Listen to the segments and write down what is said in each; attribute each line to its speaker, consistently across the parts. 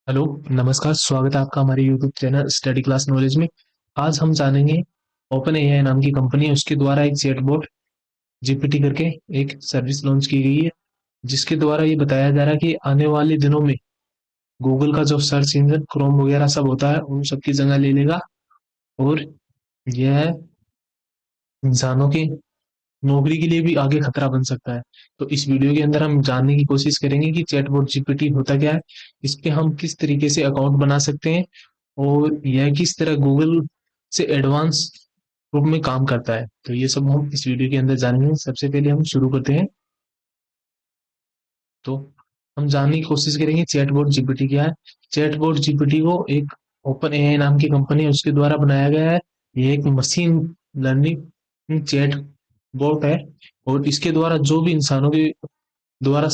Speaker 1: Hello, नमस्कार। स्वागत है आपका हमारे YouTube channel study class knowledge में। आज हम जानेंगे ओपन एआई नाम की कंपनी है उसके द्वारा एक चैटबॉट जीपीटी करके एक सर्विस लॉन्च की गई है, जिसके द्वारा ये बताया जा रहा है कि आने वाले दिनों में गूगल का जो सर्च इंजन क्रोम वगैरह सब होता है उन सबकी जगह ले लेगा। और यह इंसानों की नौकरी के लिए भी आगे खतरा बन सकता है। तो इस वीडियो के अंदर हम जानने की कोशिश करेंगे कि चैटबॉट जीपीटी होता क्या है, इस पे हम किस तरीके से अकाउंट बना सकते हैं और यह किस तरह गूगल से एडवांस रूप में काम करता है। तो ये सब हम इस वीडियो के अंदर जानेंगे। सबसे पहले हम शुरू करते हैं। तो हम जानने की कोशिश करेंगे चैटबॉट जीपीटी क्या है। चैटबॉट जीपीटी को एक ओपन एआई नाम की कंपनी है उसके द्वारा बनाया गया है। ये एक मशीन लर्निंग चैट बॉट है और इसके द्वारा जो भी इंसानों के द्वारा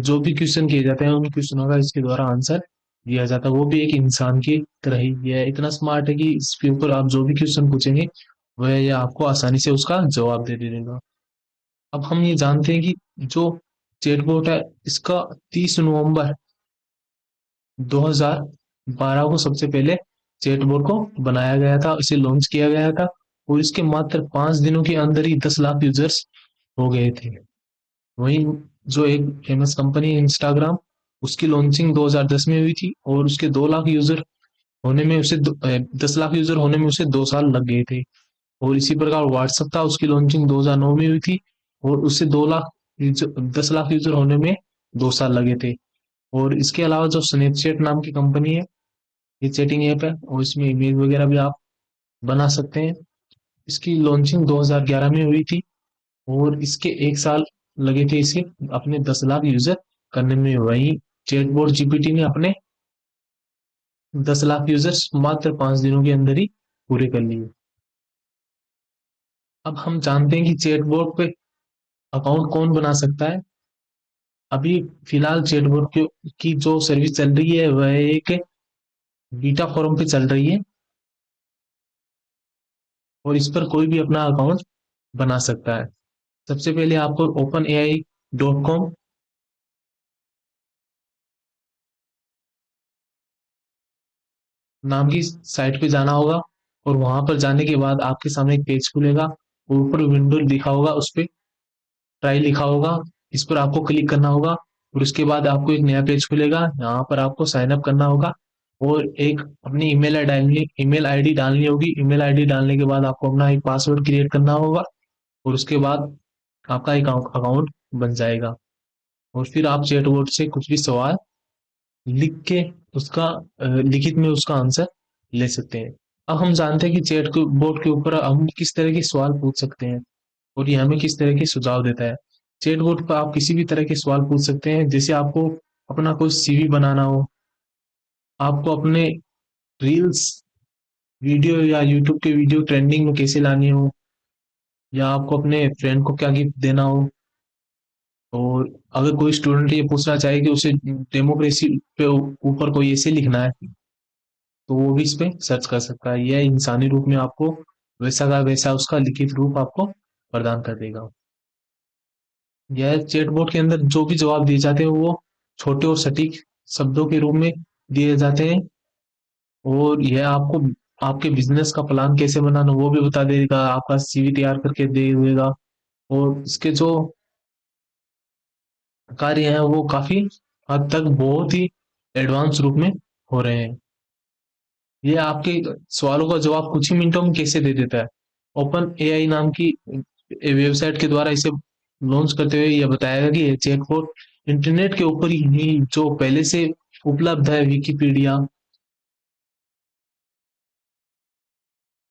Speaker 1: जो भी क्वेश्चन किए जाते हैं उन क्वेश्चनों का इसके द्वारा आंसर दिया जाता है। वो भी एक इंसान की तरह ही। यह इतना स्मार्ट है कि इसके ऊपर आप जो भी क्वेश्चन पूछेंगे वह यह आपको आसानी से उसका जवाब दे देगा। अब हम ये जानते हैं कि जो चैटबॉट है इसका 30 नवंबर 2012 को सबसे पहले चैटबॉट को बनाया गया था, इसे लॉन्च किया गया था और इसके मात्र 5 दिनों के अंदर ही 10 लाख यूजर्स हो गए थे। वहीं जो एक फेमस कंपनी है इंस्टाग्राम, उसकी लॉन्चिंग 2010 में हुई थी और उसके 2 लाख यूजर होने में उसे 10 लाख यूजर होने में उसे 2 साल लग गए थे। और इसी प्रकार व्हाट्सएप था, उसकी लॉन्चिंग 2009 में हुई थी और उससे 10 लाख यूजर होने में 2 साल लगे थे। और इसके अलावा जो स्नैपचैट नाम की कंपनी है, ये चैटिंग ऐप है और इसमें इमेज वगैरह भी आप बना सकते हैं। इसकी लॉन्चिंग 2011 में हुई थी और इसके 1 साल लगे थे इसे अपने 10 लाख यूजर करने में। वही चैटबॉट जीपीटी ने अपने 10 लाख यूजर्स मात्र 5 दिनों के अंदर ही पूरे कर लिए। अब हम जानते हैं कि चैटबॉट पे अकाउंट कौन बना सकता है। अभी फिलहाल चैटबॉट की जो सर्विस चल रही है वह एक बीटा फॉर्म पे चल रही है और इस पर कोई भी अपना अकाउंट बना सकता है। सबसे पहले आपको openai.com नाम की साइट पे जाना होगा और वहां पर जाने के बाद आपके सामने एक पेज खुलेगा। ऊपर विंडो लिखा होगा, उस पर ट्राई लिखा होगा, इस पर आपको क्लिक करना होगा और उसके बाद आपको एक नया पेज खुलेगा। यहाँ पर आपको साइन अप करना होगा और एक अपनी ईमेल आईडी डालनी होगी। ईमेल आईडी डालने के बाद आपको अपना एक पासवर्ड क्रिएट करना होगा और उसके बाद आपका एक अकाउंट बन जाएगा। और फिर आप चैटबॉट से कुछ भी सवाल लिख के उसका लिखित में उसका आंसर ले सकते हैं। अब हम जानते हैं कि चैट बोर्ड के ऊपर हम किस तरह के सवाल पूछ सकते हैं और ये हमें किस तरह के सुझाव देता है। चैट बोर्ड पर आप किसी भी तरह के सवाल पूछ सकते हैं, जैसे आपको अपना कोई सीवी बनाना हो, आपको अपने रील्स वीडियो या यूट्यूब के वीडियो ट्रेंडिंग में कैसे लानी हो, या आपको अपने फ्रेंड को क्या गिफ्ट देना हो। और अगर कोई स्टूडेंट ये पूछना चाहे कि उसे डेमोक्रेसी पे ऊपर कोई ऐसे लिखना है, तो वो भी इस पे सर्च कर सकता है। यह इंसानी रूप में आपको वैसा का वैसा उसका लिखित रूप आपको प्रदान कर देगा। यह चैटबॉट के अंदर जो भी जवाब दिए जाते हैं वो छोटे और सटीक शब्दों के रूप में दिए जाते हैं और यह आपको आपके बिजनेस का प्लान कैसे बनाना वो भी बता देगा, आपका सीवी तैयार करके दे देगा। और इसके जो कार्य हैं वो काफी हद तक बहुत ही एडवांस रूप में हो रहे हैं। ये आपके सवालों का जवाब कुछ ही मिनटों में कैसे दे देता है। ओपन एआई नाम की वेबसाइट के द्वारा इसे लॉन्च करते हुए यह बताया गया कि ये चैटबॉट इंटरनेट के ऊपर ही जो पहले से उपलब्ध है, विकिपीडिया,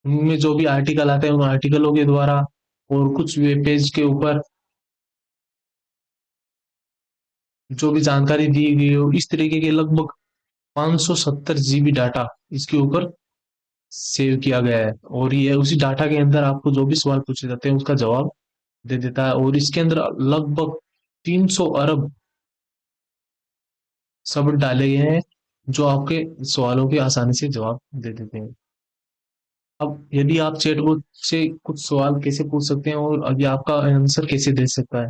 Speaker 1: उनमें जो भी आर्टिकल आते हैं उन आर्टिकलों के द्वारा और कुछ वेब पेज के ऊपर जो भी जानकारी दी गई हो, इस तरीके के लगभग 570 जीबी डाटा इसके ऊपर सेव किया गया है। और ये उसी डाटा के अंदर आपको जो भी सवाल पूछे जाते हैं उसका जवाब दे देता है। और इसके अंदर लगभग 300 अरब शब्द डाले गए हैं जो आपके सवालों के आसानी से जवाब दे देते हैं। अब यदि आप चैटबॉट से कुछ सवाल कैसे पूछ सकते हैं और अभी आपका आंसर कैसे दे सकता है।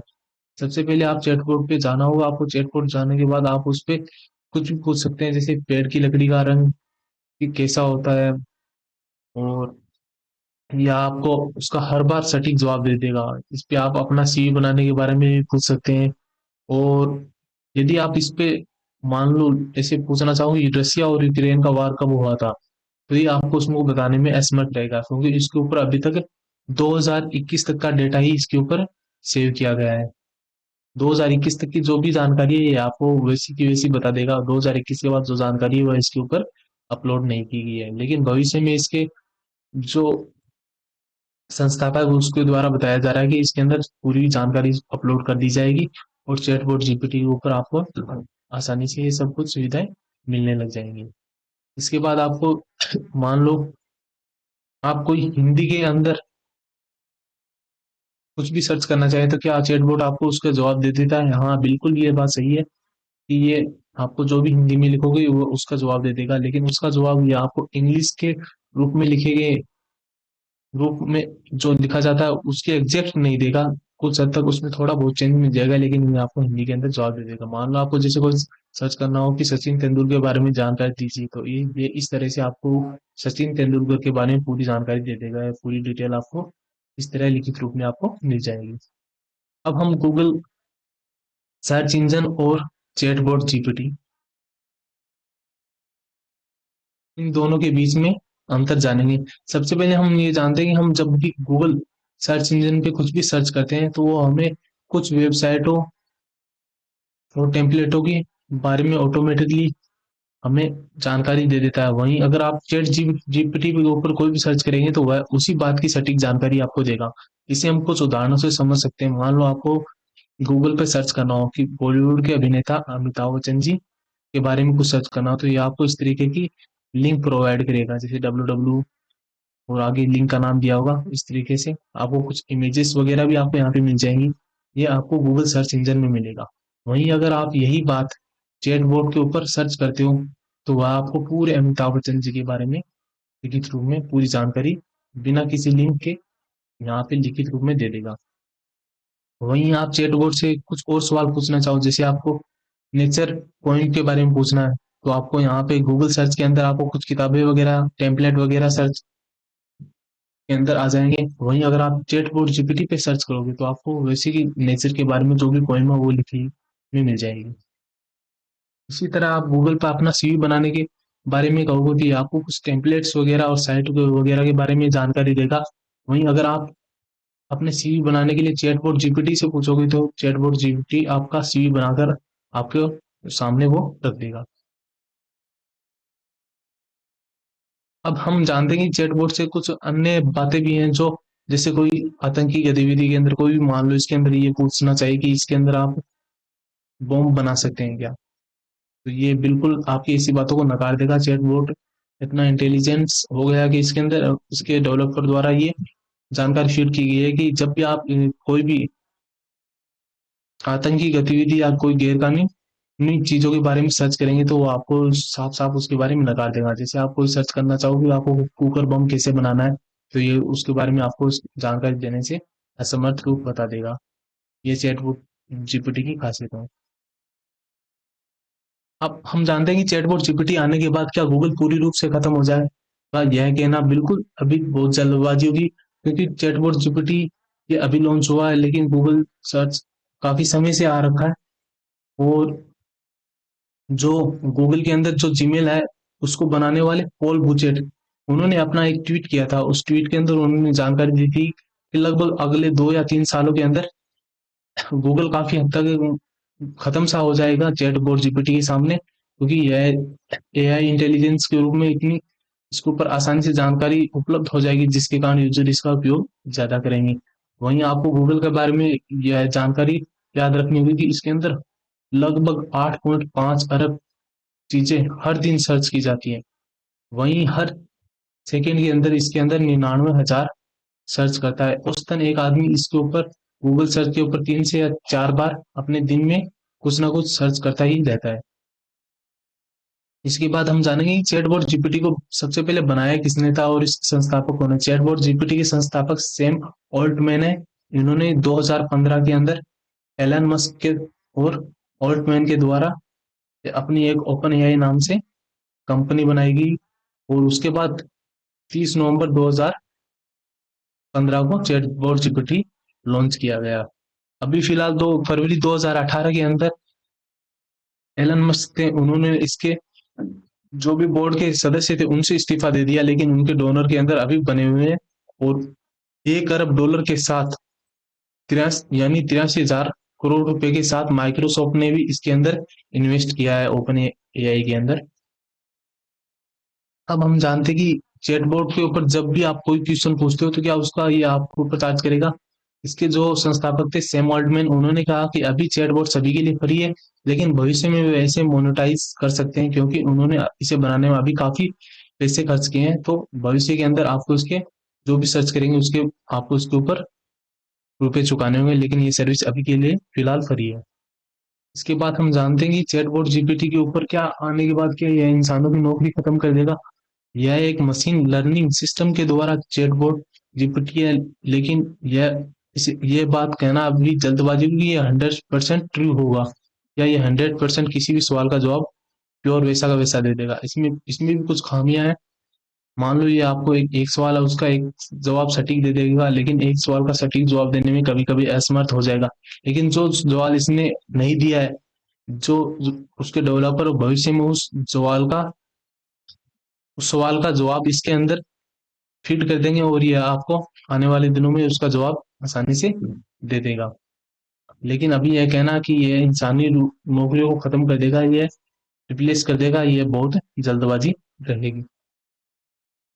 Speaker 1: सबसे पहले आप चैटबॉट पे जाना होगा। आपको चैटबॉट जाने के बाद आप उस पे कुछ भी पूछ सकते हैं, जैसे पेड़ की लकड़ी का रंग कैसा होता है, और या आपको उसका हर बार सटीक जवाब दे देगा। इस पे आप अपना सीवी बनाने के बारे में भी पूछ सकते हैं। और यदि आप इस पे मान लो ऐसे पूछना चाहो कि रसिया और यूक्रेन का वार कब हुआ था, तो ये आपको उसमें बताने में असमर्थ रहेगा, क्योंकि इसके ऊपर अभी तक 2021 तक का डेटा ही इसके ऊपर सेव किया गया है। 2021 तक की जो भी जानकारी है ये आपको वैसी की वैसी बता देगा। 2021 के बाद जो जानकारी है वह इसके ऊपर अपलोड नहीं की गई है, लेकिन भविष्य में इसके जो संस्थापक उसके द्वारा बताया जा रहा है कि इसके अंदर पूरी जानकारी अपलोड कर दी जाएगी, और चैटबॉट जीपीटी के ऊपर आपको आसानी से ये सब कुछ सुविधाएं मिलने लग जाएंगी। इसके बाद आपको मान लो आप कोई हिंदी के अंदर कुछ भी सर्च करना चाहे, तो क्या चैटबॉट आपको उसका जवाब दे देता है? हाँ, बिल्कुल ये बात सही है कि ये आपको जो भी हिंदी में लिखोगे वो उसका जवाब दे देगा, लेकिन उसका जवाब ये आपको इंग्लिश के रूप में लिखे गए रूप में जो लिखा जाता है उसके एग्जैक्ट नहीं देगा। कुछ हद तक उसमें थोड़ा बहुत चेंज मिल जाएगा, लेकिन ये आपको हिंदी के अंदर जवाब दे देगा। मान लो आपको जैसे कोई सर्च करना हो कि सचिन तेंदुलकर के बारे में जानकारी दीजिए, तो ये इस तरह से आपको सचिन तेंदुलकर के बारे में पूरी जानकारी दे देगा, या पूरी डिटेल आपको इस तरह लिखित रूप में आपको मिल जाएगी। अब हम गूगल सर्च इंजन और चैटबॉट जीपीटी, इन दोनों के बीच में अंतर जानेंगे। सबसे पहले हम ये जानते हैं कि हम जब भी गूगल सर्च इंजन पे कुछ भी सर्च करते हैं, तो वो हमें कुछ वेबसाइटों और टेम्पलेटों के बारे में ऑटोमेटिकली हमें जानकारी दे देता है। वहीं अगर आप चैट जीपीटी के ऊपर कोई भी सर्च करेंगे, तो वह उसी बात की सटीक जानकारी आपको देगा। इसे हम कुछ उदाहरणों से समझ सकते हैं। मान लो आपको गूगल पे सर्च करना हो कि बॉलीवुड के अभिनेता अमिताभ बच्चन जी के बारे में कुछ सर्च करना हो, तो ये आपको इस तरीके की लिंक प्रोवाइड करेगा, जैसे www और आगे लिंक का नाम दिया होगा। इस तरीके से आपको कुछ इमेजेस वगैरह भी आपको यहाँ पे मिल जाएंगी। ये आपको गूगल सर्च इंजन में मिलेगा। वहीं अगर आप यही बात चैट बोर्ड के ऊपर सर्च करते हो, तो वह आपको पूरे अमिताभ बच्चन जी के बारे में लिखित रूप में पूरी जानकारी बिना किसी लिंक के यहाँ पे लिखित रूप में दे देगा। वहीं आप चैट बोर्ड से कुछ और सवाल पूछना चाहो, जैसे आपको नेचर पॉइंट के बारे में पूछना है, तो आपको यहाँ पे गूगल सर्च के अंदर आपको कुछ किताबें वगैरह टेम्पलेट वगैरह सर्च के अंदर आ जाएंगे। वहीं अगर आप चैट बोर्ड जीपीटी पे सर्च करोगे, तो आपको वैसे की नेचर के बारे में जो भी पोएम है वो लिखी हुई मिल जाएगी। इसी तरह आप गूगल पे अपना सीवी बनाने के बारे में कहोगे, कि आपको कुछ टेम्पलेट्स वगैरह और साइट वगैरह के बारे में जानकारी देगा। वहीं अगर आप अपने सीवी बनाने के लिए चैटबॉट जीपीटी से पूछोगे, तो चैटबॉट जीपीटी आपका सीवी बनाकर आपके सामने वो रख देगा। अब हम जानते हैं कि चैटबॉट से कुछ अन्य बातें भी हैं, जो जैसे कोई आतंकी गतिविधि के अंदर कोई भी मान लो इसके अंदर ये पूछना चाहिए कि इसके अंदर आप बॉम्ब बना सकते हैं क्या, तो ये बिल्कुल आपकी ऐसी बातों को नकार देगा। चैटबॉट इतना इंटेलिजेंस हो गया कि इसके अंदर उसके डेवलपर द्वारा ये जानकारी फीड की गई है कि जब भी आप कोई भी आतंकी गतिविधि या कोई गैरकानूनी चीजों के बारे में सर्च करेंगे, तो वो आपको साफ साफ उसके बारे में नकार देगा। जैसे आप कोई सर्च करना चाहोगे आपको कुकर बम कैसे बनाना है, तो ये उसके बारे में आपको जानकारी देने से असमर्थ रूप बता देगा। ये चैटबॉट जीपीटी की खासियत है। अब हम जानते हैं कि चैटबॉट जीपीटी आने के बाद क्या गूगल पूरी रूप से खत्म हो जाएगा? यह कहना बिल्कुल अभी बहुत जल्दबाजी होगी, क्योंकि चैटबॉट जीपीटी ये अभी लॉन्च हुआ है, लेकिन गूगल सर्च काफी समय से आ रखा है। और जो गूगल के अंदर जो जीमेल है उसको बनाने वाले पॉल बुचेट, उन्होंने अपना एक ट्वीट किया था। उस ट्वीट के अंदर उन्होंने जानकारी दी थी कि लगभग अगले 2 या 3 सालों के अंदर गूगल काफी हद तक खत्म सा हो जाएगा चैटबॉट जीपीटी के सामने, क्योंकि यह एआई इंटेलिजेंस के रूप में इतनी इसके ऊपर आसानी से जानकारी उपलब्ध हो जाएगी, जिसके कारण यूजर इसका उपयोग ज्यादा करेंगे। वहीं आपको गूगल के बारे में यह जानकारी याद रखनी होगी कि इसके अंदर लगभग 8.5 अरब चीजें हर दिन सर्च की जाती है। वहीं हर सेकंड के अंदर इसके अंदर 99,000 सर्च करता है। औसतन एक आदमी इसके ऊपर गूगल सर्च के ऊपर 3 से 4 बार अपने दिन में कुछ ना कुछ सर्च करता ही रहता है। इसके बाद हम जानेंगे कि चैटबॉट जीपीटी को सबसे पहले बनाया किसने था और इसके संस्थापक कौन है। चैटबॉट जीपीटी के संस्थापक सैम ऑल्टमैन है। इन्होंने 2015 के अंदर एलन मस्क के और ऑल्टमैन के द्वारा अपनी एक ओपन एआई नाम से कंपनी बनाएगी। और उसके बाद 30 नवंबर 2015 को चैटबॉट जीपीटी लॉन्च किया गया। अभी फिलहाल 2 फरवरी 2018 के अंदर एलन मस्क थे, उन्होंने इसके जो भी बोर्ड के सदस्य थे उनसे इस्तीफा दे दिया, लेकिन उनके डोनर के अंदर अभी बने हुए हैं। और 1 अरब डॉलर के साथ यानी 83,000 करोड़ रुपए के साथ माइक्रोसॉफ्ट ने भी इसके अंदर इन्वेस्ट किया है, ओपन एआई के अंदर। अब हम जानते हैं कि चैटबॉट के ऊपर जब भी आप कोई क्वेश्चन पूछते हो तो क्या उसका ये आपको ऊपर चार्ज करेगा। इसके जो संस्थापक थे सैम ऑल्टमैन, उन्होंने कहा कि अभी चैटबॉट सभी के लिए फ्री है, लेकिन भविष्य में वे ऐसे मोनेटाइज कर सकते हैं, क्योंकि उन्होंने इसे बनाने में अभी काफी पैसे खर्च किए हैं। तो भविष्य के अंदर आपको उसके जो भी सर्च करेंगे उसके आपको उसके ऊपर रुपए चुकाने होंगे, लेकिन ये सर्विस अभी के लिए फिलहाल फ्री है। इसके बाद हम जानते हैं कि चैटबॉट जीपीटी के ऊपर क्या आने के बाद क्या यह इंसानों की नौकरी खत्म कर देगा। यह एक मशीन लर्निंग सिस्टम के द्वारा चैटबॉट जीपीटी है, लेकिन यह बात कहना अभी जल्दबाजी होगी, ये 100% ट्रू होगा, या ये 100% किसी भी सवाल का जवाब प्योर वैसा का वैसा दे देगा। इसमें इसमें भी कुछ खामियां हैं। मान लो ये आपको एक सवाल है, उसका एक जवाब सटीक दे देगा, लेकिन एक सवाल का सटीक जवाब देने में कभी कभी असमर्थ हो जाएगा। लेकिन जो सवाल इसने नहीं दिया है, जो उसके डेवलपर भविष्य में उस सवाल का जवाब इसके अंदर फीड कर देंगे, और ये आपको आने वाले दिनों में उसका जवाब आसानी से दे देगा। लेकिन अभी यह कहना कि ये इंसानी नौकरियों को खत्म कर देगा, ये रिप्लेस कर देगा, ये बहुत जल्दबाजी रहेगी।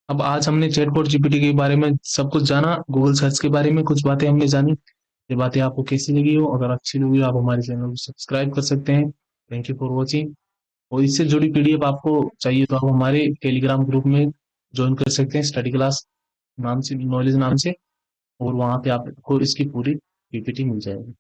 Speaker 1: अब आज हमने चैटबॉट जीपीटी के बारे में सब कुछ जाना, गूगल सर्च के बारे में कुछ बातें हमने जानी। ये बातें आपको कैसी लगी हो, अगर अच्छी लगी हो आप हमारे चैनल को सब्सक्राइब कर सकते हैं। Thank you for watching. और इससे जुड़ी पीडीएफ आपको चाहिए तो आप हमारे टेलीग्राम ग्रुप में ज्वाइन कर सकते हैं, स्टडी क्लास नाम से, नॉलेज नाम से। और वहां पे आपको इसकी पूरी पीपीटी मिल जाएगी।